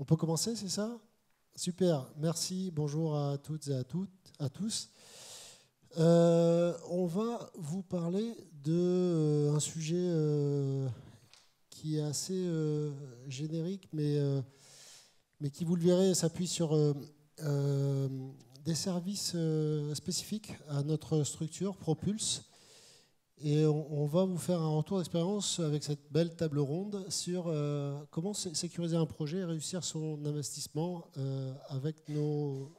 On peut commencer, c'est ça? Super, merci, bonjour à toutes et à tous. On va vous parler d'un sujet qui est assez générique, mais qui, vous le verrez, s'appuie sur des services spécifiques à notre structure, Propulse. Et on va vous faire un retour d'expérience avec cette belle table ronde sur comment sécuriser un projet et réussir son investissement avec nos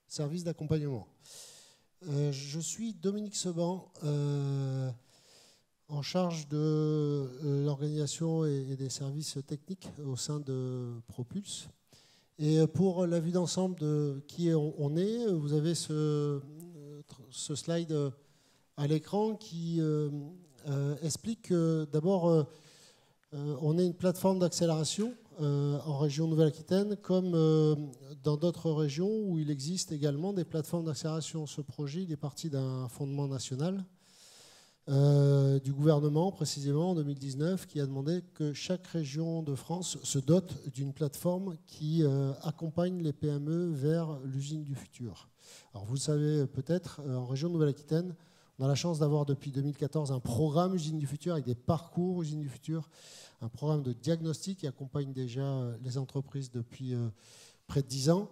services d'accompagnement. Je suis Dominique Seban, en charge de l'organisation et des services techniques au sein de Propulse. Et pour la vue d'ensemble de qui on est, vous avez ce slide à l'écran qui explique que d'abord on est une plateforme d'accélération en région Nouvelle-Aquitaine comme dans d'autres régions où il existe également des plateformes d'accélération. Ce projet il est parti d'un fondement national du gouvernement précisément en 2019 qui a demandé que chaque région de France se dote d'une plateforme qui accompagne les PME vers l'usine du futur. Alors vous le savez peut-être, en région Nouvelle-Aquitaine, on a la chance d'avoir depuis 2014 un programme Usine du Futur avec des parcours Usine du Futur, un programme de diagnostic qui accompagne déjà les entreprises depuis près de 10 ans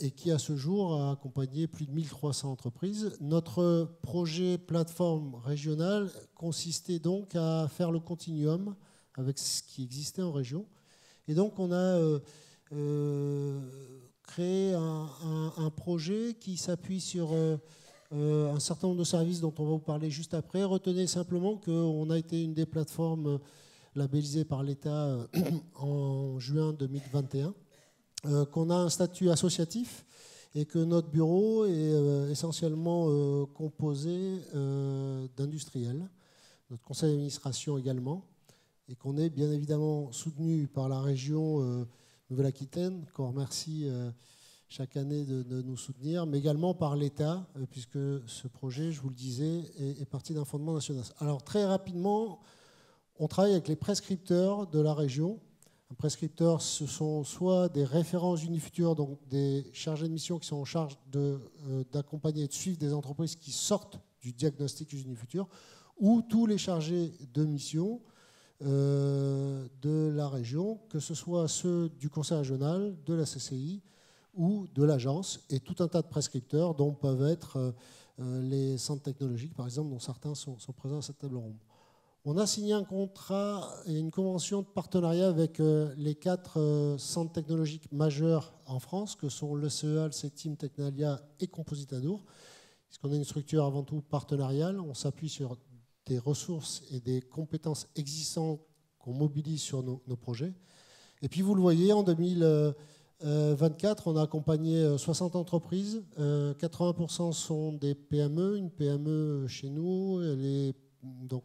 et qui à ce jour a accompagné plus de 1300 entreprises. Notre projet plateforme régionale consistait donc à faire le continuum avec ce qui existait en région. Et donc on a créé un projet qui s'appuie sur un certain nombre de services dont on va vous parler juste après. Retenez simplement qu'on a été une des plateformes labellisées par l'État en juin 2021, qu'on a un statut associatif et que notre bureau est essentiellement composé d'industriels, notre conseil d'administration également, et qu'on est bien évidemment soutenu par la région Nouvelle-Aquitaine, qu'on remercie chaque année de nous soutenir, mais également par l'État, puisque ce projet, je vous le disais, est parti d'un fondement national. Alors très rapidement, on travaille avec les prescripteurs de la région. Un prescripteur, ce sont soit des référents Unifutur, donc des chargés de mission qui sont en charge d'accompagner et de suivre des entreprises qui sortent du diagnostic Unifutur, ou tous les chargés de mission de la région, que ce soit ceux du conseil régional, de la CCI, ou de l'agence, et tout un tas de prescripteurs dont peuvent être les centres technologiques, par exemple, dont certains sont présents à cette table ronde. On a signé un contrat et une convention de partenariat avec les 4 centres technologiques majeurs en France, que sont l'ECEA, le CETIM, Technalia et Composite Adour, puisqu'on est une structure avant tout partenariale. On s'appuie sur des ressources et des compétences existantes qu'on mobilise sur nos projets. Et puis vous le voyez, en 2024, on a accompagné 60 entreprises, 80% sont des PME. Une PME chez nous, elle est donc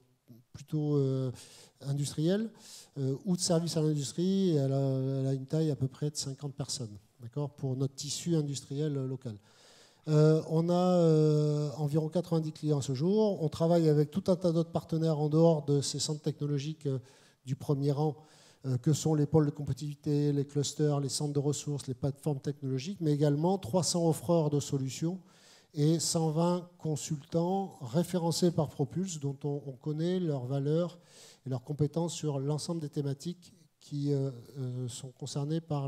plutôt industrielle ou de service à l'industrie, et elle a une taille à peu près de 50 personnes, d'accord, pour notre tissu industriel local. On a environ 90 clients à ce jour. On travaille avec tout un tas d'autres partenaires en dehors de ces centres technologiques du premier rang, que sont les pôles de compétitivité, les clusters, les centres de ressources, les plateformes technologiques, mais également 300 offreurs de solutions et 120 consultants référencés par Propulse, dont on connaît leurs valeurs et leurs compétences sur l'ensemble des thématiques qui sont concernées par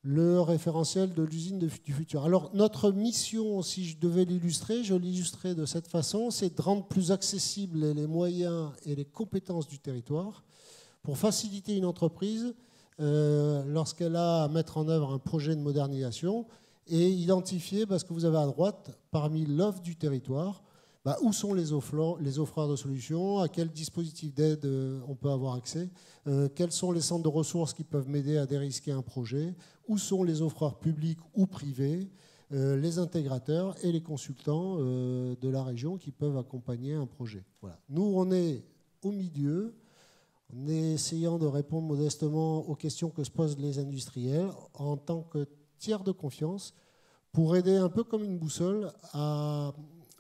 le référentiel de l'usine du futur. Alors notre mission, si je devais l'illustrer, je l'illustrerais de cette façon, c'est de rendre plus accessibles les moyens et les compétences du territoire pour faciliter une entreprise lorsqu'elle a à mettre en œuvre un projet de modernisation et identifier, parce que vous avez à droite, parmi l'offre du territoire, où sont les offreurs de solutions, à quel dispositif d'aide on peut avoir accès, quels sont les centres de ressources qui peuvent m'aider à dérisquer un projet, où sont les offreurs publics ou privés, les intégrateurs et les consultants de la région qui peuvent accompagner un projet. Voilà. Nous, on est au milieu, en essayant de répondre modestement aux questions que se posent les industriels en tant que tiers de confiance pour aider un peu comme une boussole à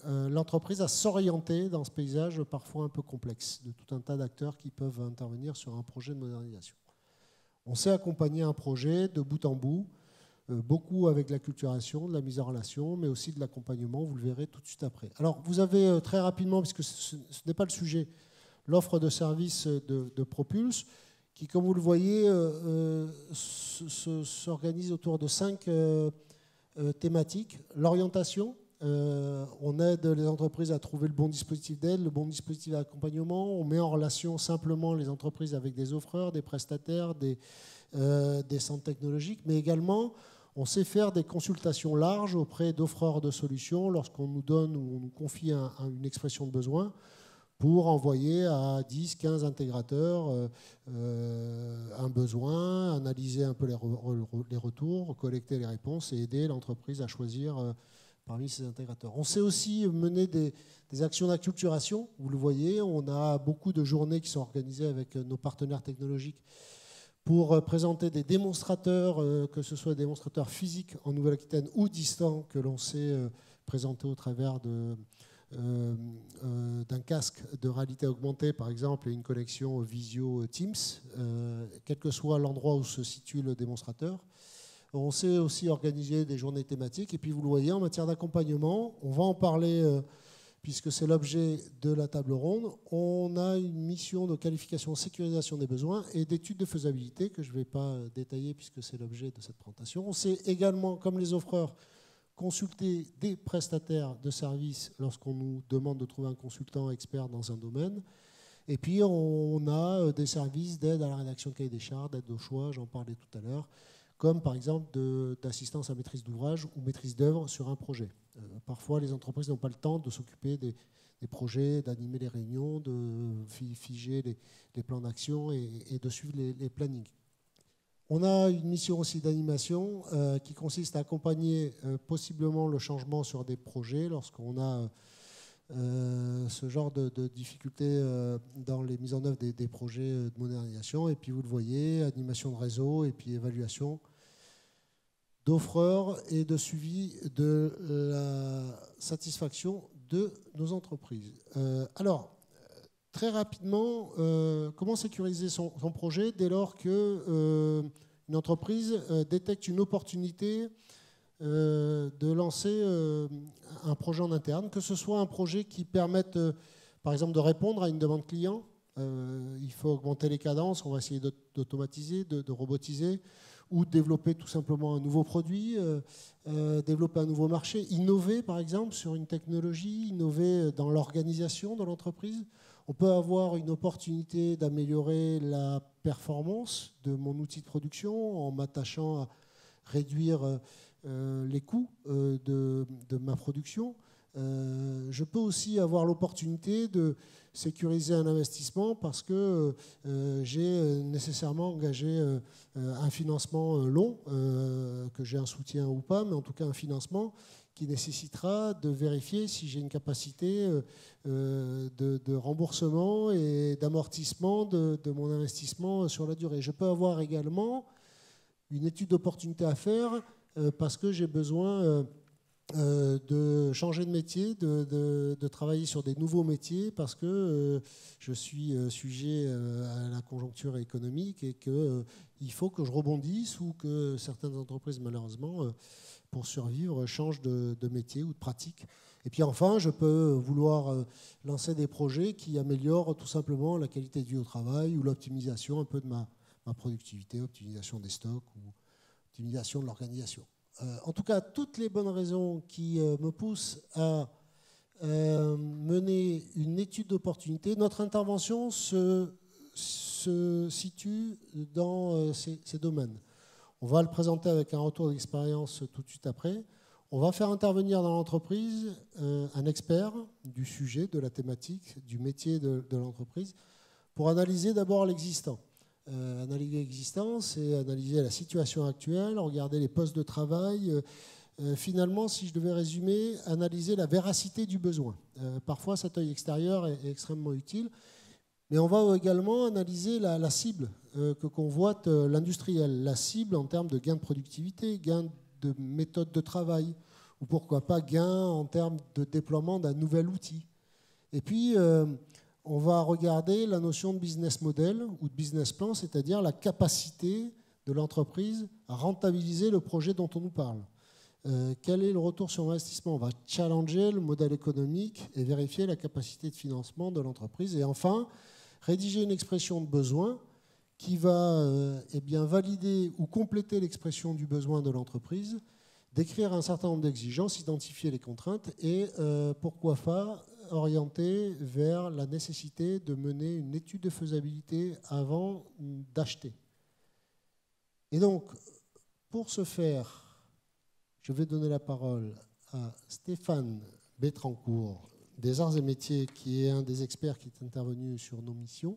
l'entreprise à s'orienter dans ce paysage parfois un peu complexe de tout un tas d'acteurs qui peuvent intervenir sur un projet de modernisation. On sait accompagner un projet de bout en bout, beaucoup avec l'acculturation, de la mise en relation, mais aussi de l'accompagnement, vous le verrez tout de suite après. Alors, vous avez très rapidement, puisque ce n'est pas le sujet, l'offre de services de Propulse, qui, comme vous le voyez, s'organise autour de 5 thématiques. L'orientation, on aide les entreprises à trouver le bon dispositif d'aide, le bon dispositif d'accompagnement. On met en relation simplement les entreprises avec des offreurs, des prestataires, des centres technologiques, mais également on sait faire des consultations larges auprès d'offreurs de solutions lorsqu'on nous donne ou on nous confie une expression de besoin pour envoyer à 10, 15 intégrateurs un besoin, analyser un peu les retours, collecter les réponses et aider l'entreprise à choisir parmi ces intégrateurs. On sait aussi mener des actions d'acculturation. Vous le voyez, on a beaucoup de journées qui sont organisées avec nos partenaires technologiques pour présenter des démonstrateurs, que ce soit des démonstrateurs physiques en Nouvelle-Aquitaine ou distants, que l'on sait présenter au travers d'un casque de réalité augmentée, par exemple, et une connexion Visio Teams, quel que soit l'endroit où se situe le démonstrateur. On sait aussi organiser des journées thématiques. Et puis, vous le voyez, en matière d'accompagnement, on va en parler puisque c'est l'objet de la table ronde. On a une mission de qualification, sécurisation des besoins et d'études de faisabilité que je ne vais pas détailler puisque c'est l'objet de cette présentation. On sait également, comme les offreurs, consulter des prestataires de services lorsqu'on nous demande de trouver un consultant expert dans un domaine. Et puis, on a des services d'aide à la rédaction de cahier des charges, d'aide au choix, j'en parlais tout à l'heure, comme par exemple d'assistance à maîtrise d'ouvrage ou maîtrise d'œuvre sur un projet. Parfois, les entreprises n'ont pas le temps de s'occuper des projets, d'animer les réunions, de figer les plans d'action et de suivre les plannings. On a une mission aussi d'animation qui consiste à accompagner possiblement le changement sur des projets lorsqu'on a ce genre de difficultés dans les mises en œuvre des projets de modernisation. Et puis vous le voyez, animation de réseau et puis évaluation d'offreurs et de suivi de la satisfaction de nos entreprises. Alors, très rapidement, comment sécuriser son projet dès lors qu'une entreprise détecte une opportunité de lancer un projet en interne, que ce soit un projet qui permette, par exemple, de répondre à une demande client. Il faut augmenter les cadences, on va essayer d'automatiser, de robotiser, ou de développer tout simplement un nouveau produit, développer un nouveau marché, innover, par exemple, sur une technologie, innover dans l'organisation de l'entreprise. On peut avoir une opportunité d'améliorer la performance de mon outil de production en m'attachant à réduire les coûts de ma production. Je peux aussi avoir l'opportunité de sécuriser un investissement parce que j'ai nécessairement engagé un financement long, que j'ai un soutien ou pas, mais en tout cas un financement qui nécessitera de vérifier si j'ai une capacité de remboursement et d'amortissement de mon investissement sur la durée. Je peux avoir également une étude d'opportunité à faire parce que j'ai besoin de changer de métier, de travailler sur des nouveaux métiers parce que je suis sujet à la conjoncture économique et qu'il faut que je rebondisse ou que certaines entreprises, malheureusement, pour survivre, changent de métier ou de pratique. Et puis enfin, je peux vouloir lancer des projets qui améliorent tout simplement la qualité de vie au travail ou l'optimisation un peu de ma productivité, optimisation des stocks ou optimisation de l'organisation. En tout cas, toutes les bonnes raisons qui me poussent à mener une étude d'opportunité. Notre intervention se situe dans ces domaines. On va le présenter avec un retour d'expérience tout de suite après. On va faire intervenir dans l'entreprise un expert du sujet, de la thématique, du métier de l'entreprise, pour analyser d'abord l'existant. Analyser l'existant, c'est analyser la situation actuelle, regarder les postes de travail. Finalement, si je devais résumer, analyser la véracité du besoin. Parfois, cet œil extérieur est extrêmement utile. Mais on va également analyser la cible que convoite l'industriel. La cible en termes de gain de productivité, gain de méthode de travail, ou pourquoi pas gain en termes de déploiement d'un nouvel outil. Et puis, on va regarder la notion de business model ou de business plan, c'est-à-dire la capacité de l'entreprise à rentabiliser le projet dont on nous parle. Quel est le retour sur investissement? On va challenger le modèle économique et vérifier la capacité de financement de l'entreprise. Et enfin, rédiger une expression de besoin qui va valider ou compléter l'expression du besoin de l'entreprise, décrire un certain nombre d'exigences, identifier les contraintes et pourquoi pas orienter vers la nécessité de mener une étude de faisabilité avant d'acheter. Et donc, pour ce faire, je vais donner la parole à Stéphane Bétrancourt, des Arts et Métiers, qui est un des experts qui est intervenu sur nos missions.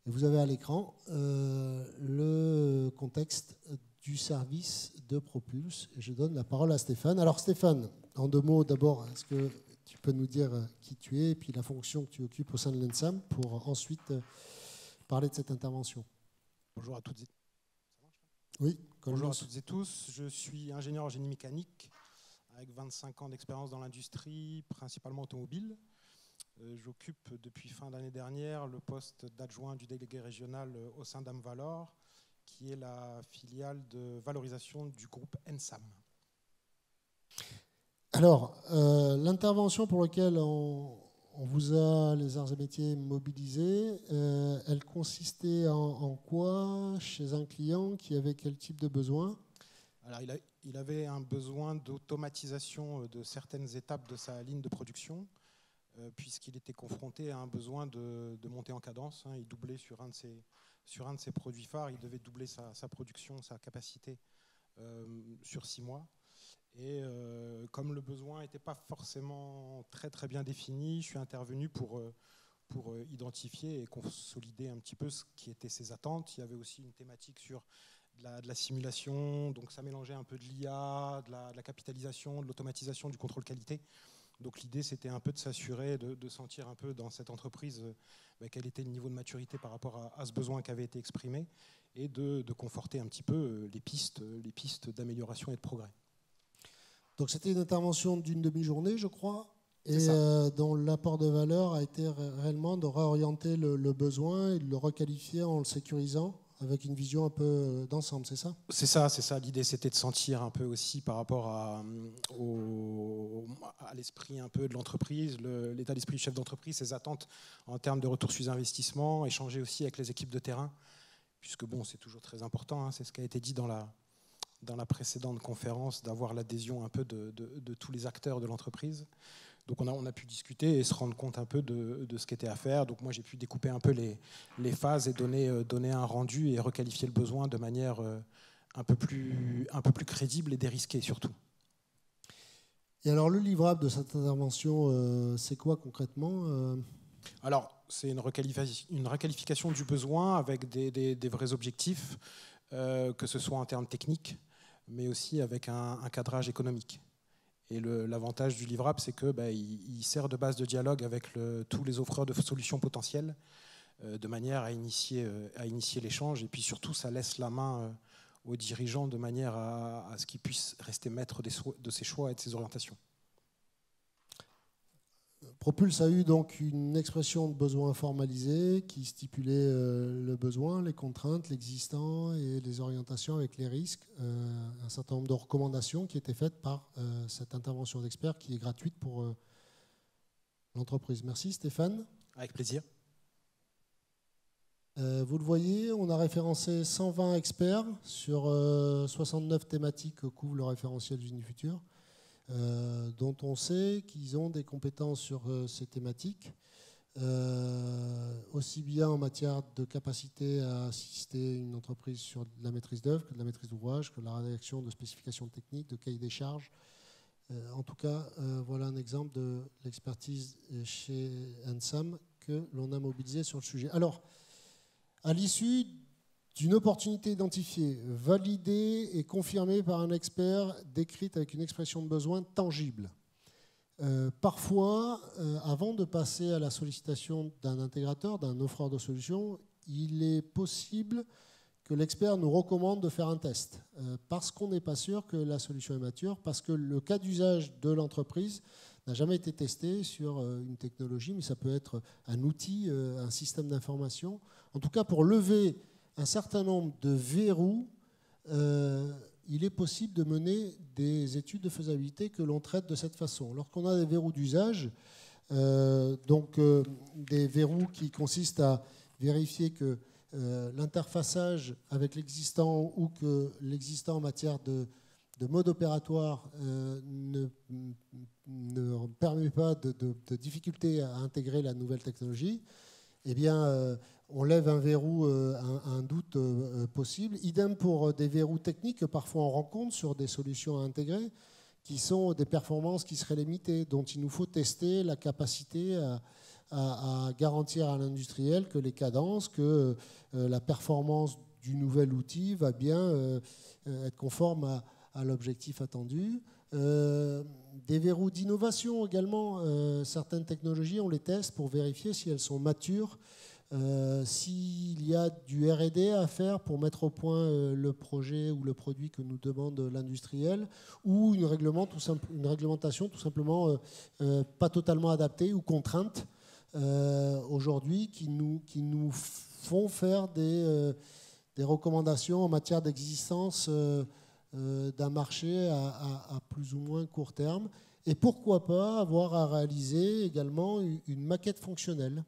Et vous avez à l'écran le contexte du service de Propulse. Et je donne la parole à Stéphane. Alors Stéphane, en 2 mots d'abord, est-ce que tu peux nous dire qui tu es et puis la fonction que tu occupes au sein de l'ENSAM pour ensuite parler de cette intervention? Bonjour à toutes et oui, bonjour à toutes et tous. Je suis ingénieur en génie mécanique avec 25 ans d'expérience dans l'industrie, principalement automobile. J'occupe depuis fin d'année dernière le poste d'adjoint du délégué régional au sein d'Amvalor, qui est la filiale de valorisation du groupe ENSAM. Alors, l'intervention pour laquelle on vous a, les arts et métiers, mobilisés, elle consistait en quoi chez un client qui avait quel type de besoin? Alors, il avait un besoin d'automatisation de certaines étapes de sa ligne de production, puisqu'il était confronté à un besoin de monter en cadence. Il doublait sur un de ses produits phares, il devait doubler sa production, sa capacité sur 6 mois. Et comme le besoin n'était pas forcément très très bien défini, je suis intervenu pour identifier et consolider un petit peu ce qui étaient ses attentes. Il y avait aussi une thématique sur de la simulation, donc ça mélangeait un peu de l'IA, de la capitalisation, de l'automatisation, du contrôle qualité. Donc l'idée, c'était un peu de s'assurer, de sentir un peu dans cette entreprise quel était le niveau de maturité par rapport à ce besoin qui avait été exprimé et de conforter un petit peu les pistes d'amélioration et de progrès. Donc c'était une intervention d'une demi-journée, je crois, et dont l'apport de valeur a été réellement de réorienter le besoin et de le requalifier en le sécurisant avec une vision un peu d'ensemble, c'est ça? C'est ça. L'idée, c'était de sentir un peu aussi par rapport à l'esprit un peu de l'entreprise, l'état d'esprit du chef d'entreprise, ses attentes en termes de retour sur investissement, échanger aussi avec les équipes de terrain, puisque bon, c'est toujours très important, c'est ce qui a été dit dans la précédente conférence, d'avoir l'adhésion un peu de tous les acteurs de l'entreprise. Donc on a pu discuter et se rendre compte un peu de ce qui était à faire. Donc moi j'ai pu découper un peu les phases et donner un rendu et requalifier le besoin de manière un peu plus crédible et dérisquée surtout. Et alors le livrable de cette intervention, c'est quoi concrètement? Alors c'est une requalification du besoin avec des vrais objectifs, que ce soit en termes techniques, mais aussi avec un cadrage économique. Et l'avantage du livrable, c'est qu'il sert de base de dialogue avec tous les offreurs de solutions potentielles, de manière à initier l'échange. Et puis surtout, ça laisse la main aux dirigeants de manière à ce qu'ils puissent rester maîtres de ses choix et de ses orientations. Propulse a eu donc une expression de besoin formalisée qui stipulait le besoin, les contraintes, l'existant et les orientations avec les risques, un certain nombre de recommandations qui étaient faites par cette intervention d'expert qui est gratuite pour l'entreprise. Merci Stéphane. Avec plaisir. Vous le voyez, on a référencé 120 experts sur 69 thématiques que couvre le référentiel Unifutur. Dont on sait qu'ils ont des compétences sur ces thématiques, aussi bien en matière de capacité à assister une entreprise sur de la maîtrise d'œuvre que de la maîtrise d'ouvrage, que de la rédaction de spécifications techniques, de cahiers des charges. En tout cas, voilà un exemple de l'expertise chez ENSAM que l'on a mobilisé sur le sujet. Alors, à l'issue d'une opportunité identifiée, validée et confirmée par un expert, décrite avec une expression de besoin tangible. Parfois, avant de passer à la sollicitation d'un intégrateur, d'un offreur de solutions, il est possible que l'expert nous recommande de faire un test, parce qu'on n'est pas sûr que la solution est mature, parce que le cas d'usage de l'entreprise n'a jamais été testé sur une technologie, mais ça peut être un outil, un système d'information. En tout cas, pour lever un certain nombre de verrous, il est possible de mener des études de faisabilité que l'on traite de cette façon. Lorsqu'on a des verrous d'usage, des verrous qui consistent à vérifier que l'interfaçage avec l'existant ou que l'existant en matière de mode opératoire ne permet pas de difficulté à intégrer la nouvelle technologie, eh bien, on lève un verrou, un doute possible. Idem pour des verrous techniques que parfois on rencontre sur des solutions à intégrer, qui sont des performances qui seraient limitées, dont il nous faut tester la capacité à garantir à l'industriel que les cadences, que la performance du nouvel outil va bien être conforme à l'objectif attendu. Des verrous d'innovation également. Certaines technologies, on les teste pour vérifier si elles sont matures, s'il y a du R&D à faire pour mettre au point le projet ou le produit que nous demande l'industriel, ou une réglementation tout simplement pas totalement adaptée ou contrainte aujourd'hui qui nous font faire des recommandations en matière d'existence d'un marché à plus ou moins court terme. Et pourquoi pas avoir à réaliser également une maquette fonctionnelle.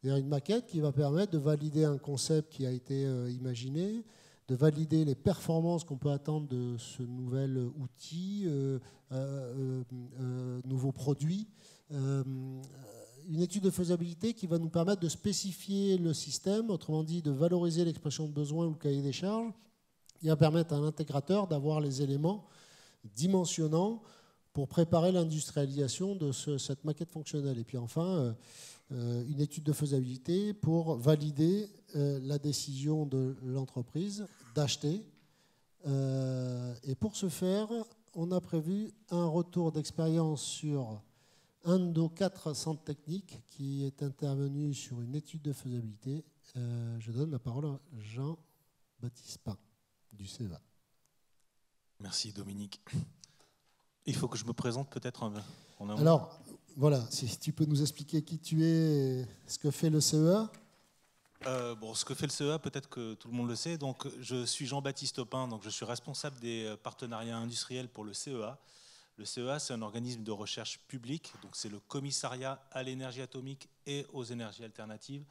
C'est-à-dire une maquette qui va permettre de valider un concept qui a été imaginé, de valider les performances qu'on peut attendre de ce nouvel outil, nouveau produit. Une étude de faisabilité qui va nous permettre de spécifier le système, autrement dit de valoriser l'expression de besoin ou le cahier des charges, qui va permettre à l'intégrateur d'avoir les éléments dimensionnants pour préparer l'industrialisation de cette maquette fonctionnelle. Et puis enfin, une étude de faisabilité pour valider la décision de l'entreprise d'acheter. Et pour ce faire, on a prévu un retour d'expérience sur un de nos 4 centres techniques qui est intervenu sur une étude de faisabilité. Je donne la parole à Jean-Baptiste Pain du CEA. Merci Dominique. Il faut que je me présente peut-être en amont. Alors, voilà, si tu peux nous expliquer qui tu es, et ce que fait le CEA. Ce que fait le CEA, peut-être que tout le monde le sait. Donc, je suis Jean-Baptiste Pain, donc je suis responsable des partenariats industriels pour le CEA. Le CEA, c'est un organisme de recherche public, donc c'est le commissariat à l'énergie atomique et aux énergies alternatives,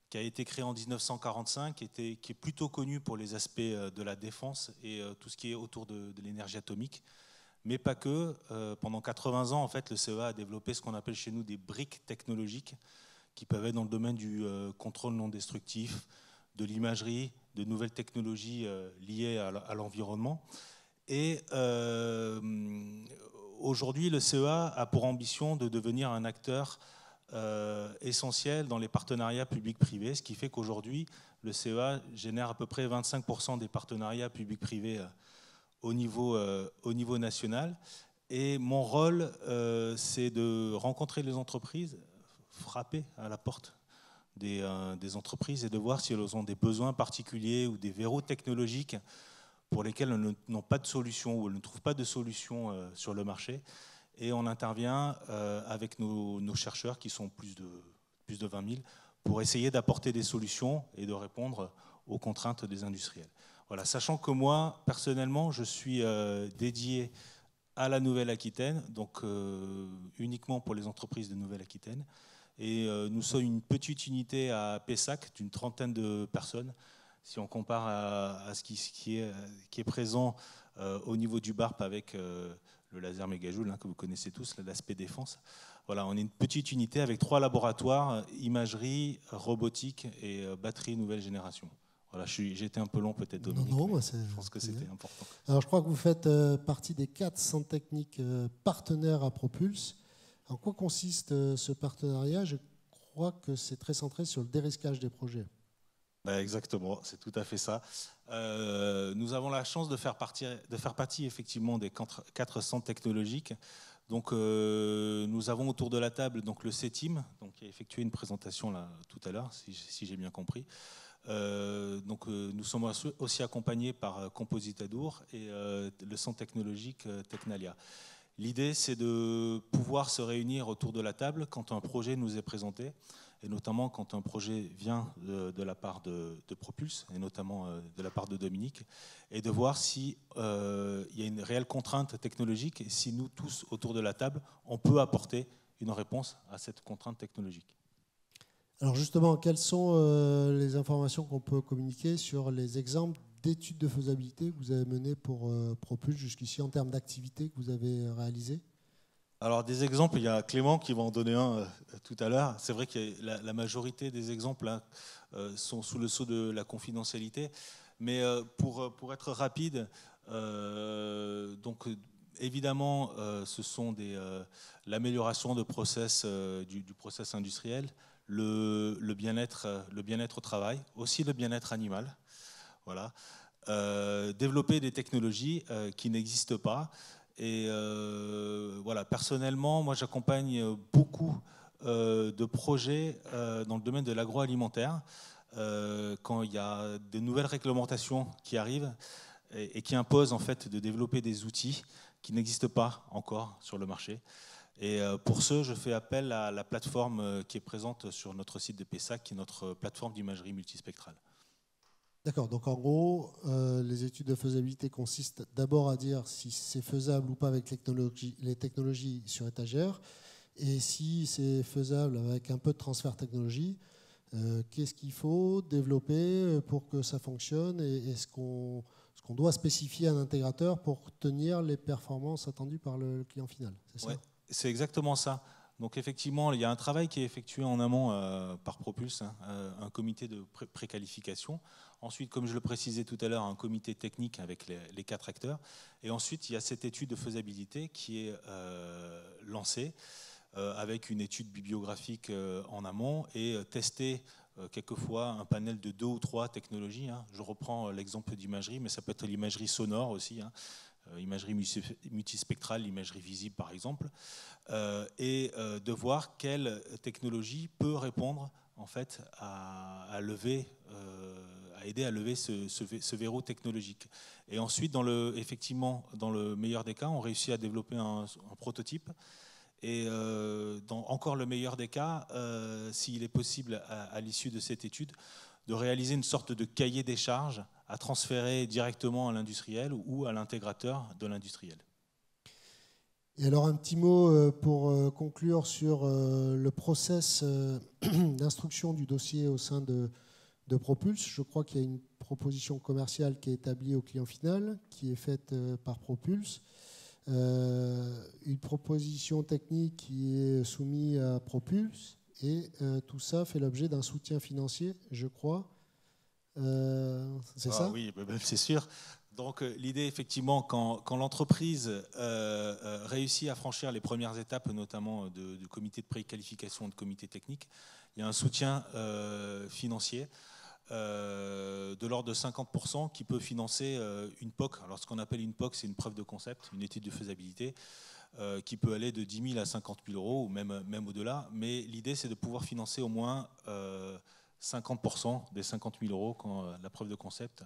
qui a été créé en 1945, qui est plutôt connu pour les aspects de la défense et tout ce qui est autour de l'énergie atomique. Mais pas que. Pendant 80 ans, en fait, le CEA a développé ce qu'on appelle chez nous des briques technologiques, qui peuvent être dans le domaine du contrôle non destructif, de l'imagerie, de nouvelles technologies liées à l'environnement. Et aujourd'hui, le CEA a pour ambition de devenir un acteur essentiel dans les partenariats publics-privés, ce qui fait qu'aujourd'hui, le CEA génère à peu près 25% des partenariats publics-privés au niveau national. Et mon rôle, c'est de rencontrer les entreprises, frapper à la porte des entreprises et de voir si elles ont des besoins particuliers ou des verrous technologiques pour lesquels elles n'ont pas de solution ou elles ne trouvent pas de solution sur le marché. Et on intervient avec nos chercheurs qui sont plus de 20 000 pour essayer d'apporter des solutions et de répondre aux contraintes des industriels. Voilà, sachant que moi, personnellement, je suis dédié à la Nouvelle-Aquitaine, donc uniquement pour les entreprises de Nouvelle-Aquitaine. Et nous sommes une petite unité à Pessac d'une 30aine de personnes. Si on compare à ce qui est présent au niveau du BARP avec le laser mégajoule, que vous connaissez tous, l'aspect défense. Voilà, on est une petite unité avec 3 laboratoires, imagerie, robotique et batterie nouvelle génération. Voilà, j'ai été un peu long peut-être, Dominique. Non, je pense que c'était important. Alors je crois que vous faites partie des 4 centres techniques partenaires à Propulse. En quoi consiste ce partenariat? Je crois que c'est très centré sur le dérisquage des projets. Exactement, c'est tout à fait ça. Nous avons la chance de faire partie effectivement des 4 centres technologiques. Donc, nous avons autour de la table donc, le CETIM, donc, qui a effectué une présentation là, tout à l'heure, si j'ai bien compris. Nous sommes aussi accompagnés par Compositadour et le centre technologique Technalia. L'idée, c'est de pouvoir se réunir autour de la table quand un projet nous est présenté, et notamment quand un projet vient de la part de Propulse, et notamment de la part de Dominique, et de voir s'il y a une réelle contrainte technologique, et si nous tous, autour de la table, on peut apporter une réponse à cette contrainte technologique. Alors justement, quelles sont les informations qu'on peut communiquer sur les exemples d'études de faisabilité que vous avez menées pour Propulse jusqu'ici en termes d'activités que vous avez réalisées? Alors des exemples, il y a Clément qui va en donner un tout à l'heure. C'est vrai que la majorité des exemples là, sont sous le sceau de la confidentialité, mais pour être rapide, donc évidemment, ce sont l'amélioration de process, du process industriel, le bien-être au travail, aussi le bien-être animal. Voilà. Développer des technologies qui n'existent pas. Et voilà, personnellement, moi j'accompagne beaucoup de projets dans le domaine de l'agroalimentaire quand il y a de nouvelles réglementations qui arrivent et qui imposent en fait de développer des outils qui n'existent pas encore sur le marché. Et pour ce, je fais appel à la plateforme qui est présente sur notre site de PESAC, qui est notre plateforme d'imagerie multispectrale. D'accord, donc en gros, les études de faisabilité consistent d'abord à dire si c'est faisable ou pas avec les technologies sur étagère, et si c'est faisable avec un peu de transfert technologie, qu'est-ce qu'il faut développer pour que ça fonctionne, et est-ce qu'on doit spécifier un intégrateur pour tenir les performances attendues par le client final, c'est ça? Ouais, c'est exactement ça. Donc effectivement, il y a un travail qui est effectué en amont par Propulse, hein, un comité de préqualification. Ensuite, comme je le précisais tout à l'heure, un comité technique avec les 4 acteurs. Et ensuite, il y a cette étude de faisabilité qui est lancée avec une étude bibliographique en amont et tester quelquefois un panel de 2 ou 3 technologies. Hein. Je reprends l'exemple d'imagerie, mais ça peut être l'imagerie sonore aussi, hein. Imagerie multispectrale, l'imagerie visible par exemple, et de voir quelle technologie peut répondre en fait à aider à lever ce verrou technologique. Et ensuite, effectivement, dans le meilleur des cas, on réussit à développer un prototype. Et dans encore le meilleur des cas, s'il est possible à l'issue de cette étude, de réaliser une sorte de cahier des charges à transférer directement à l'industriel ou à l'intégrateur de l'industriel. Et alors un petit mot pour conclure sur le process d'instruction du dossier au sein de Propulse. Je crois qu'il y a une proposition commerciale qui est établie au client final, qui est faite par Propulse. Une proposition technique qui est soumise à Propulse, et tout ça fait l'objet d'un soutien financier, je crois. C'est ça? Oui, c'est sûr. Donc l'idée, effectivement, quand l'entreprise réussit à franchir les premières étapes, notamment de comité de préqualification et de comité technique, il y a un soutien financier de l'ordre de 50% qui peut financer une POC. Alors ce qu'on appelle une POC, c'est une preuve de concept, une étude de faisabilité, qui peut aller de 10 000 à 50 000 euros ou même au-delà. Mais l'idée, c'est de pouvoir financer au moins 50% des 50 000 euros quand la preuve de concept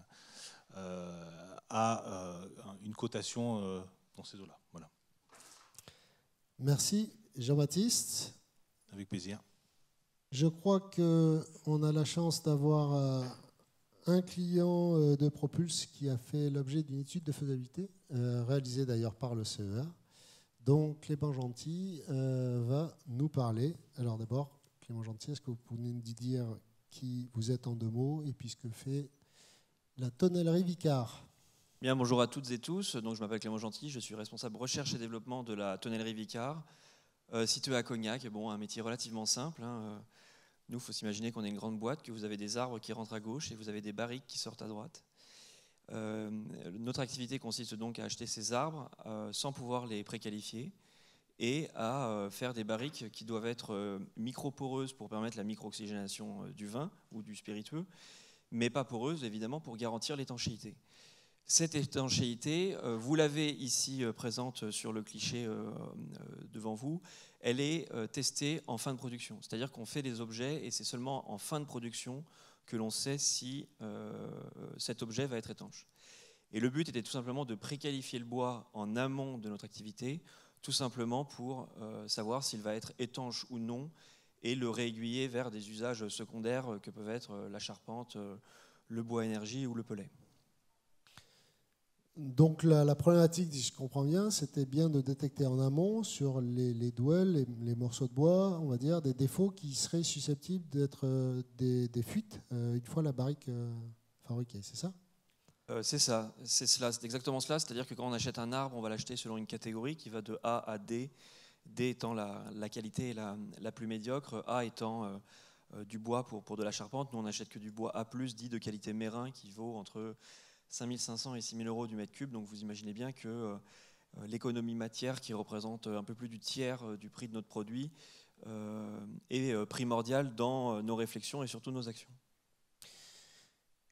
a une cotation dans ces eaux-là. Voilà. Merci Jean-Baptiste. Avec plaisir. Je crois qu'on a la chance d'avoir un client de Propulse qui a fait l'objet d'une étude de faisabilité, réalisée d'ailleurs par le CEA. Donc Clément Gentil va nous parler. Alors d'abord, Clément Gentil, est-ce que vous pouvez nous dire qui vous êtes en 2 mots et puis ce que fait la tonnellerie Vicard? Bien, bonjour à toutes et tous. Donc, je m'appelle Clément Gentil, je suis responsable recherche et développement de la tonnellerie Vicard, située à Cognac. Bon, un métier relativement simple, hein. Nous, il faut s'imaginer qu'on est une grande boîte, que vous avez des arbres qui rentrent à gauche et vous avez des barriques qui sortent à droite. Notre activité consiste donc à acheter ces arbres sans pouvoir les préqualifier et à faire des barriques qui doivent être micro-poreuses pour permettre la micro-oxygénation du vin ou du spiritueux, mais pas poreuses évidemment pour garantir l'étanchéité. Cette étanchéité, vous l'avez ici présente sur le cliché devant vous, elle est testée en fin de production. C'est-à-dire qu'on fait des objets et c'est seulement en fin de production que l'on sait si cet objet va être étanche. Et le but était tout simplement de préqualifier le bois en amont de notre activité, tout simplement pour savoir s'il va être étanche ou non et le réaiguiller vers des usages secondaires que peuvent être la charpente, le bois énergie ou le pellet. Donc la problématique, si je comprends bien, c'était bien de détecter en amont sur les douelles, les morceaux de bois, on va dire, des défauts qui seraient susceptibles d'être des fuites une fois la barrique fabriquée, c'est ça ? C'est ça, c'est exactement cela. C'est-à-dire que quand on achète un arbre, on va l'acheter selon une catégorie qui va de A à D. D étant la qualité la plus médiocre, A étant du bois pour de la charpente. Nous, on n'achète que du bois A+, dit de qualité Mérin, qui vaut entre 5 500 et 6 000 euros du mètre cube. Donc vous imaginez bien que l'économie matière, qui représente un peu plus du tiers du prix de notre produit, est primordiale dans nos réflexions et surtout nos actions.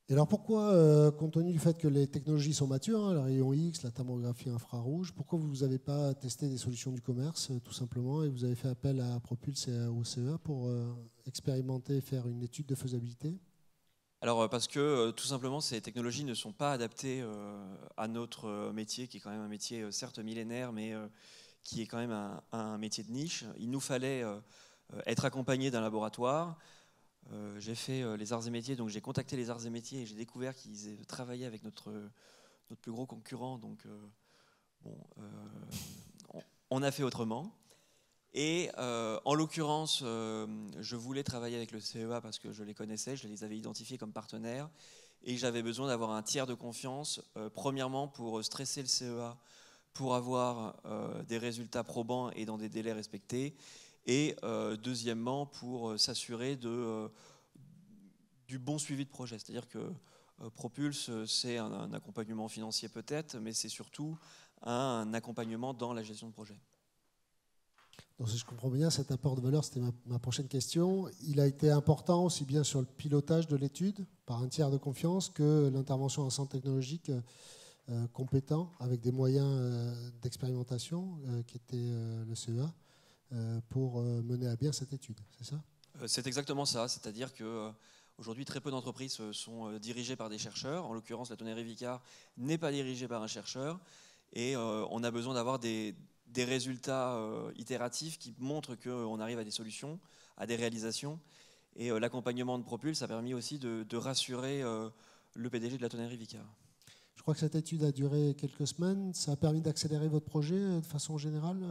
Et alors pourquoi, compte tenu du fait que les technologies sont matures, hein, le rayon X, la thermographie infrarouge, pourquoi vous n'avez pas testé des solutions du commerce tout simplement et vous avez fait appel à Propulse et au CEA pour expérimenter et faire une étude de faisabilité ? Alors parce que tout simplement ces technologies ne sont pas adaptées à notre métier, qui est quand même un métier certes millénaire, mais qui est quand même un métier de niche. Il nous fallait être accompagné d'un laboratoire. J'ai fait les arts et métiers, donc j'ai contacté les arts et métiers et j'ai découvert qu'ils travaillaient avec notre plus gros concurrent. Donc on a fait autrement. Et en l'occurrence, je voulais travailler avec le CEA parce que je les connaissais, je les avais identifiés comme partenaires et j'avais besoin d'avoir un tiers de confiance, premièrement pour stresser le CEA, pour avoir des résultats probants et dans des délais respectés, et deuxièmement pour s'assurer du bon suivi de projet. C'est-à-dire que Propulse, c'est un accompagnement financier peut-être, mais c'est surtout un accompagnement dans la gestion de projet. Donc, si je comprends bien, cet apport de valeur, c'était ma prochaine question. Il a été important aussi bien sur le pilotage de l'étude, par un tiers de confiance, que l'intervention en centre technologique compétent, avec des moyens d'expérimentation, qui était le CEA, pour mener à bien cette étude. C'est ça ? C'est exactement ça. C'est-à-dire qu'aujourd'hui, très peu d'entreprises sont dirigées par des chercheurs. En l'occurrence, la Tonnerie Vicard n'est pas dirigée par un chercheur. Et on a besoin d'avoir des résultats itératifs qui montrent qu'on arrive à des solutions, à des réalisations. Et l'accompagnement de Propulse a permis aussi de rassurer le PDG de la Tonnerie Vicard. Je crois que cette étude a duré quelques semaines. Ça a permis d'accélérer votre projet de façon générale ?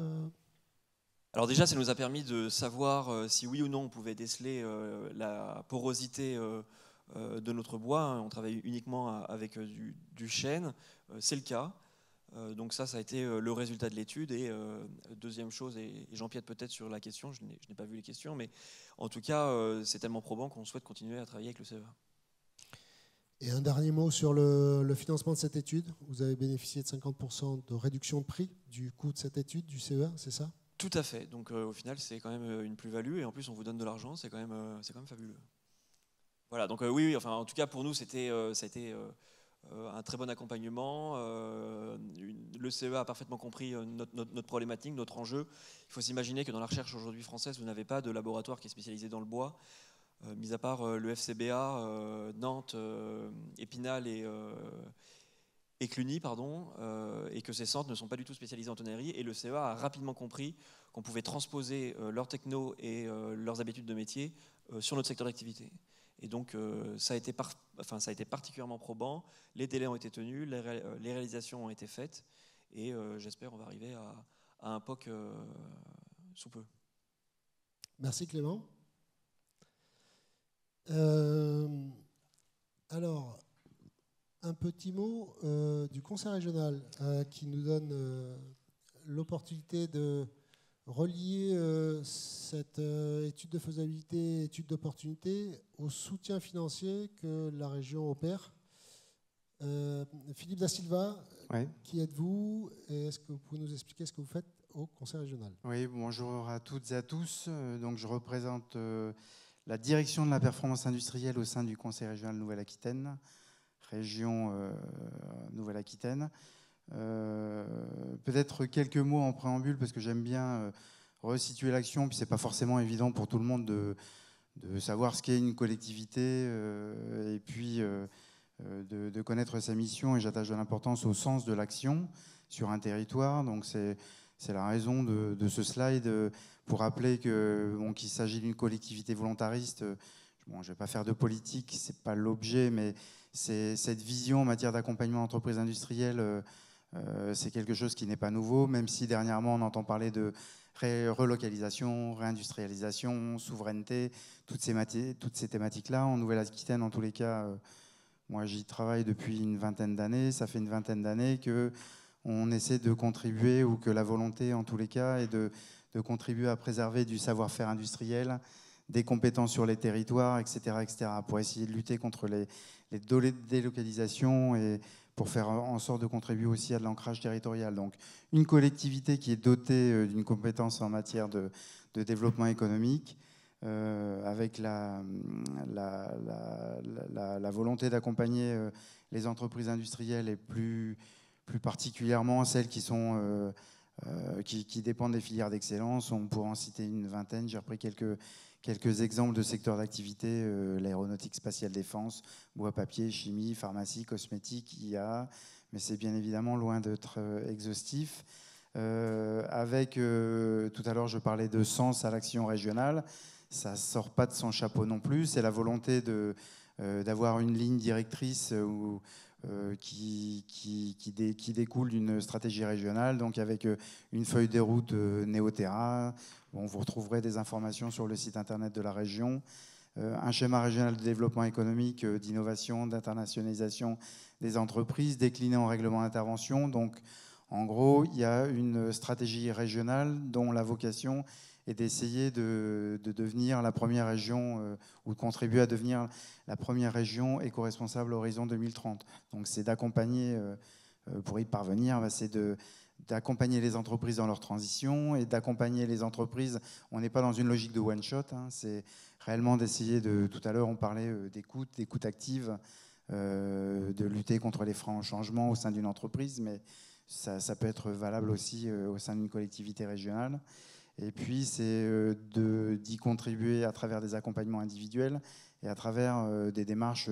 Alors déjà, ça nous a permis de savoir si oui ou non on pouvait déceler la porosité de notre bois. On travaille uniquement avec du chêne. C'est le cas. Donc ça a été le résultat de l'étude. Et deuxième chose, et j'empiète peut-être sur la question, je n'ai pas vu les questions, mais en tout cas, c'est tellement probant qu'on souhaite continuer à travailler avec le CEA. Et un dernier mot sur le financement de cette étude. Vous avez bénéficié de 50% de réduction de prix du coût de cette étude, du CEA, c'est ça ? Tout à fait. Donc au final, c'est quand même une plus-value. Et en plus, on vous donne de l'argent, c'est quand même fabuleux. Voilà, donc oui, enfin, en tout cas, pour nous, ça a été un très bon accompagnement. Le CEA a parfaitement compris notre problématique, notre enjeu. Il faut s'imaginer que dans la recherche aujourd'hui française, vous n'avez pas de laboratoire qui est spécialisé dans le bois. Mis à part le FCBA, Nantes, Épinal et Cluny, et que ces centres ne sont pas du tout spécialisés en tonnerie. Et le CEA a rapidement compris qu'on pouvait transposer leurs technos et leurs habitudes de métier sur notre secteur d'activité. Et donc ça a été particulièrement probant. Les délais ont été tenus, les réalisations ont été faites, et j'espère qu'on va arriver à un POC sous peu. Merci Clément. Alors, un petit mot du Conseil régional qui nous donne l'opportunité de relier cette étude de faisabilité, étude d'opportunité au soutien financier que la région opère. Philippe Da Silva, ouais. Qui êtes-vous et est-ce que vous pouvez nous expliquer ce que vous faites au Conseil régional ? Oui, bonjour à toutes et à tous. Donc, je représente la direction de la performance industrielle au sein du Conseil régional Nouvelle-Aquitaine, région Nouvelle-Aquitaine. Peut-être quelques mots en préambule parce que j'aime bien resituer l'action, puis c'est pas forcément évident pour tout le monde de savoir ce qu'est une collectivité et puis de connaître sa mission, et j'attache de l'importance au sens de l'action sur un territoire. Donc c'est C'est la raison de ce slide, pour rappeler qu'il s'agit d'une collectivité volontariste. Bon, je ne vais pas faire de politique, ce n'est pas l'objet, mais cette vision en matière d'accompagnement d'entreprises industrielles, c'est quelque chose qui n'est pas nouveau, même si dernièrement on entend parler de relocalisation, réindustrialisation, souveraineté, toutes ces thématiques-là. En Nouvelle-Aquitaine, en tous les cas, moi j'y travaille depuis une vingtaine d'années, ça fait une vingtaine d'années qu'on essaie de contribuer, ou que la volonté en tous les cas est de contribuer à préserver du savoir-faire industriel, des compétences sur les territoires, etc., pour essayer de lutter contre les délocalisations et pour faire en sorte de contribuer aussi à de l'ancrage territorial. Donc une collectivité qui est dotée d'une compétence en matière de développement économique, avec la volonté d'accompagner les entreprises industrielles, et plus particulièrement celles qui dépendent des filières d'excellence. On pourrait en citer une vingtaine. J'ai repris quelques exemples de secteurs d'activité: l'aéronautique spatiale défense, bois, papier, chimie, pharmacie, cosmétique, IA, mais c'est bien évidemment loin d'être exhaustif. Tout à l'heure, je parlais de sens à l'action régionale. Ça ne sort pas de son chapeau non plus. C'est la volonté d'avoir une ligne directrice qui découle d'une stratégie régionale, donc avec une feuille de route Néoterra. Bon, vous retrouverez des informations sur le site internet de la région. Un schéma régional de développement économique, d'innovation, d'internationalisation des entreprises, décliné en règlement d'intervention. Donc, en gros, il y a une stratégie régionale dont la vocation est d'essayer de devenir la première région, ou de contribuer à devenir la première région éco-responsable à l'horizon 2030. Donc, c'est d'accompagner, pour y parvenir, c'est d'accompagner les entreprises dans leur transition, et d'accompagner les entreprises. On n'est pas dans une logique de one-shot, c'est réellement d'essayer tout à l'heure, on parlait d'écoute active, de lutter contre les freins au changement au sein d'une entreprise, mais ça peut être valable aussi au sein d'une collectivité régionale. Et puis, c'est d'y contribuer à travers des accompagnements individuels et à travers des démarches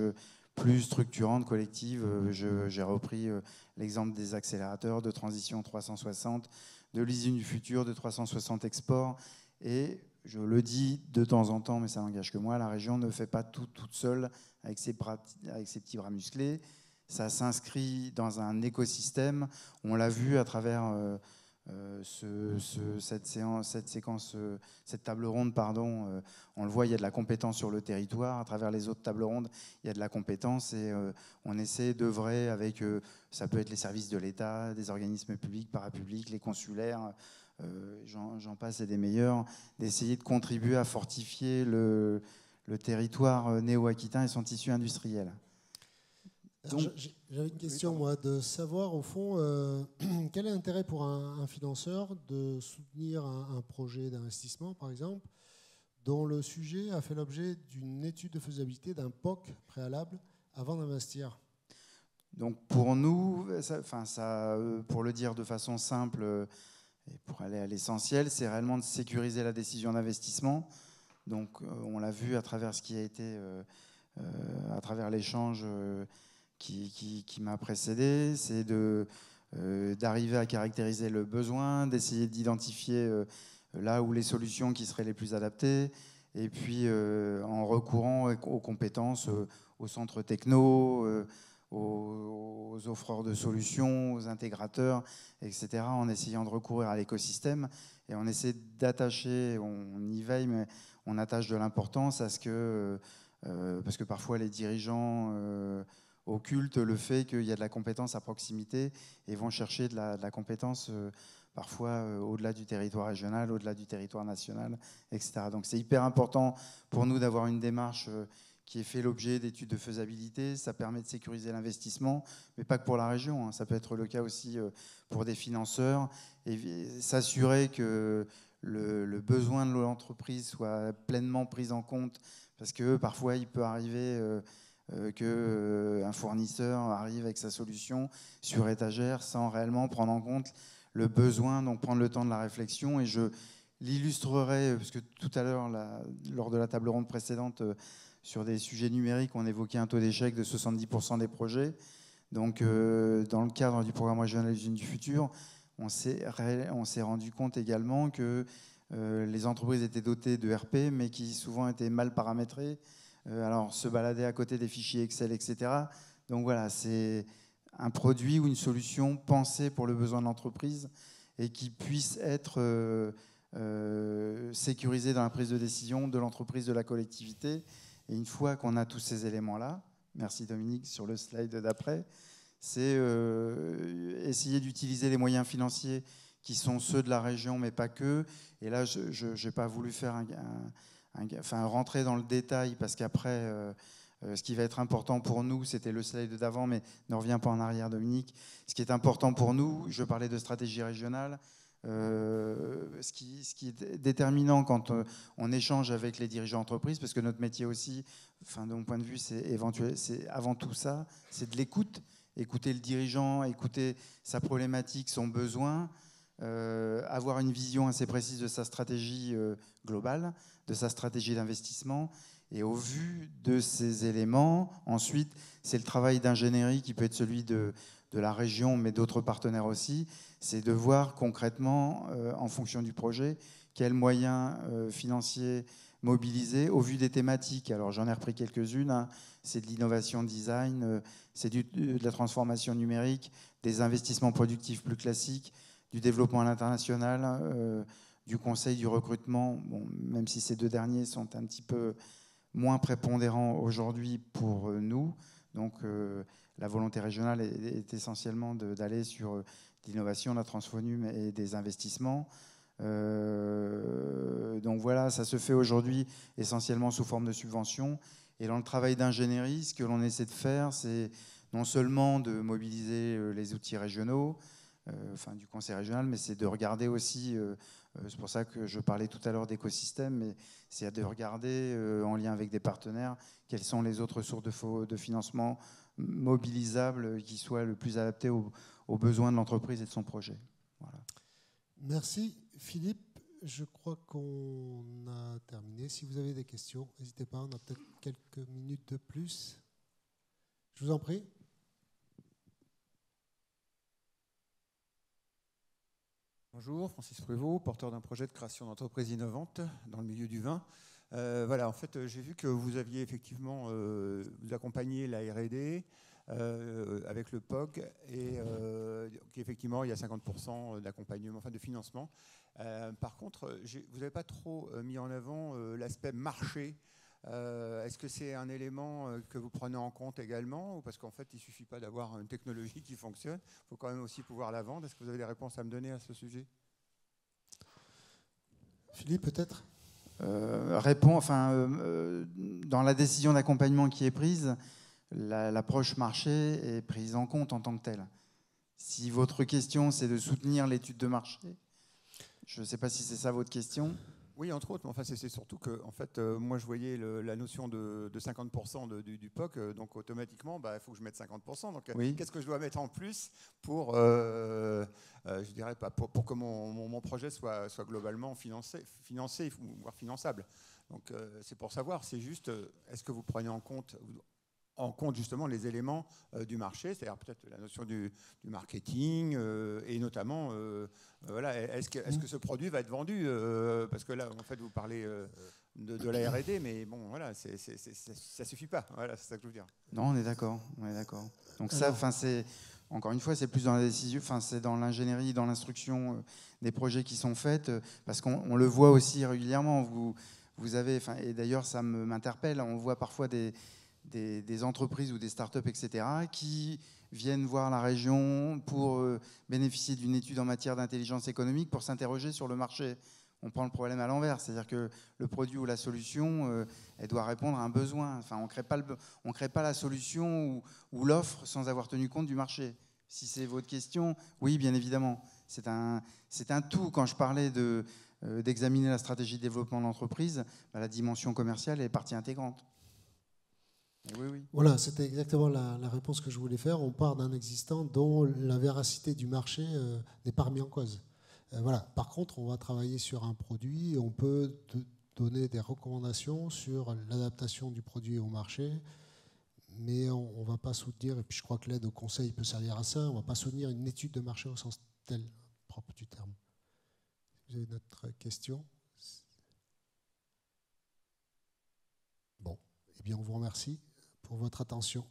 plus structurantes, collectives. J'ai repris l'exemple des accélérateurs de transition 360, de l'usine du futur, de 360 Export. Et je le dis de temps en temps, mais ça n'engage que moi, la région ne fait pas tout toute seule avec ses petits bras musclés. Ça s'inscrit dans un écosystème. On l'a vu à travers cette table ronde, on le voit, il y a de la compétence sur le territoire. À travers les autres tables rondes, il y a de la compétence, et on essaie d'œuvrer avec, ça peut être les services de l'État, des organismes publics, parapublics, les consulaires, j'en passe, et des meilleurs, d'essayer de contribuer à fortifier le territoire néo-aquitain et son tissu industriel. J'avais une question, moi, de savoir, au fond, quel est l'intérêt pour un financeur de soutenir un projet d'investissement, par exemple, dont le sujet a fait l'objet d'une étude de faisabilité, d'un POC préalable, avant d'investir? Donc pour nous, pour le dire de façon simple et pour aller à l'essentiel, c'est réellement de sécuriser la décision d'investissement. Donc on l'a vu à travers ce qui a été, à travers l'échange qui m'a précédé, c'est d'arriver à caractériser le besoin, d'essayer d'identifier là où les solutions qui seraient les plus adaptées, et puis en recourant aux compétences, aux centres techno, aux offreurs de solutions, aux intégrateurs, etc., en essayant de recourir à l'écosystème, et on essaie d'attacher, on y veille, mais on attache de l'importance à ce que, parce que parfois les dirigeants occultent le fait qu'il y a de la compétence à proximité et vont chercher de la compétence parfois au-delà du territoire régional, au-delà du territoire national, etc. Donc c'est hyper important pour nous d'avoir une démarche qui ait fait l'objet d'études de faisabilité. Ça permet de sécuriser l'investissement, mais pas que pour la région, ça peut être le cas aussi pour des financeurs, et s'assurer que le besoin de l'entreprise soit pleinement pris en compte, parce que parfois il peut arriver qu'un fournisseur arrive avec sa solution sur étagère sans réellement prendre en compte le besoin, donc prendre le temps de la réflexion. Et je l'illustrerai, parce que tout à l'heure, lors de la table ronde précédente, sur des sujets numériques, on évoquait un taux d'échec de 70% des projets. Donc, dans le cadre du programme régional Usines du futur, on s'est rendu compte également que les entreprises étaient dotées de RP, mais qui souvent étaient mal paramétrées. Alors, se balader à côté des fichiers Excel, etc. Donc voilà, c'est un produit ou une solution pensée pour le besoin de l'entreprise et qui puisse être sécurisée dans la prise de décision de l'entreprise, de la collectivité. Et une fois qu'on a tous ces éléments-là, merci Dominique, sur le slide d'après, c'est essayer d'utiliser les moyens financiers qui sont ceux de la région, mais pas que. Et là, je n'ai pas voulu faire rentrer dans le détail, parce qu'après, ce qui va être important pour nous, c'était le slide d'avant, mais ne reviens pas en arrière, Dominique. Ce qui est important pour nous, je parlais de stratégie régionale, ce qui est déterminant quand on échange avec les dirigeants d'entreprise, parce que notre métier aussi, de mon point de vue, c'est avant tout ça, c'est de l'écoute. Écouter le dirigeant, écouter sa problématique, son besoin, avoir une vision assez précise de sa stratégie globale, de sa stratégie d'investissement. Et au vu de ces éléments, ensuite, c'est le travail d'ingénierie qui peut être celui de la région, mais d'autres partenaires aussi. C'est de voir concrètement, en fonction du projet, quels moyens financiers mobiliser au vu des thématiques. Alors j'en ai repris quelques-unes. Hein. C'est de l'innovation design, c'est de la transformation numérique, des investissements productifs plus classiques, du développement à l'international, du conseil, du recrutement, bon, même si ces deux derniers sont un petit peu moins prépondérants aujourd'hui pour nous. Donc la volonté régionale est essentiellement d'aller sur l'innovation, la transfonum et des investissements. Donc voilà, ça se fait aujourd'hui essentiellement sous forme de subventions. Et dans le travail d'ingénierie, ce que l'on essaie de faire, c'est non seulement de mobiliser les outils régionaux, du conseil régional, mais c'est de regarder aussi, c'est pour ça que je parlais tout à l'heure d'écosystème, mais c'est de regarder en lien avec des partenaires quelles sont les autres sources de financement mobilisables qui soient le plus adaptées aux besoins de l'entreprise et de son projet. Voilà. Merci Philippe. Je crois qu'on a terminé. Si vous avez des questions, n'hésitez pas, on a peut-être quelques minutes de plus. Je vous en prie. Bonjour, Francis Prévost, porteur d'un projet de création d'entreprises innovantes dans le milieu du vin. Voilà, en fait, j'ai vu que vous aviez effectivement, vous accompagniez la R&D avec le POG et qu'effectivement, il y a 50% d'accompagnement, enfin de financement. Par contre, vous n'avez pas trop mis en avant l'aspect marché. Est-ce que c'est un élément que vous prenez en compte également, ou parce qu'en fait, il ne suffit pas d'avoir une technologie qui fonctionne, il faut quand même aussi pouvoir la vendre. Est-ce que vous avez des réponses à me donner à ce sujet? Philippe, peut-être dans la décision d'accompagnement qui est prise, l'approche marché est prise en compte en tant que telle. Si votre question, c'est de soutenir l'étude de marché, je ne sais pas si c'est ça votre question. Oui, entre autres, mais enfin, c'est surtout que, en fait, moi, je voyais la notion de 50% du POC, donc automatiquement, il faut que je mette 50%. Donc, oui. Qu'est-ce que je dois mettre en plus pour, je dirais pas, pour que mon projet soit globalement financé, voire finançable. Donc, c'est pour savoir, c'est juste, est-ce que vous prenez en compte justement les éléments du marché, c'est-à-dire peut-être la notion du marketing et notamment voilà, est-ce que ce produit va être vendu parce que là en fait vous parlez de la R&D, mais bon voilà, ça suffit pas, voilà, c'est ça que je veux dire. Non, on est d'accord. Donc ça, c'est encore une fois, c'est plus dans la décision, c'est dans l'ingénierie, dans l'instruction des projets qui sont faits, parce qu'on le voit aussi régulièrement. Vous avez, et d'ailleurs ça m'interpelle, on voit parfois des entreprises ou des startups, etc., qui viennent voir la région pour bénéficier d'une étude en matière d'intelligence économique pour s'interroger sur le marché. On prend le problème à l'envers, c'est-à-dire que le produit ou la solution, elle doit répondre à un besoin. Enfin, on crée pas la solution ou l'offre sans avoir tenu compte du marché. Si c'est votre question, oui, bien évidemment. C'est un tout. Quand je parlais d'examiner la stratégie de développement de l'entreprise, la dimension commerciale est partie intégrante. Oui. Voilà, c'était exactement la réponse que je voulais faire. On part d'un existant dont la véracité du marché n'est pas remise en cause. Voilà. Par contre, on va travailler sur un produit et on peut donner des recommandations sur l'adaptation du produit au marché, mais on ne va pas soutenir, et puis je crois que l'aide au conseil peut servir à ça, on ne va pas soutenir une étude de marché au sens tel propre du terme. Vous avez une autre question? Bon, eh bien, on vous remercie pour votre attention.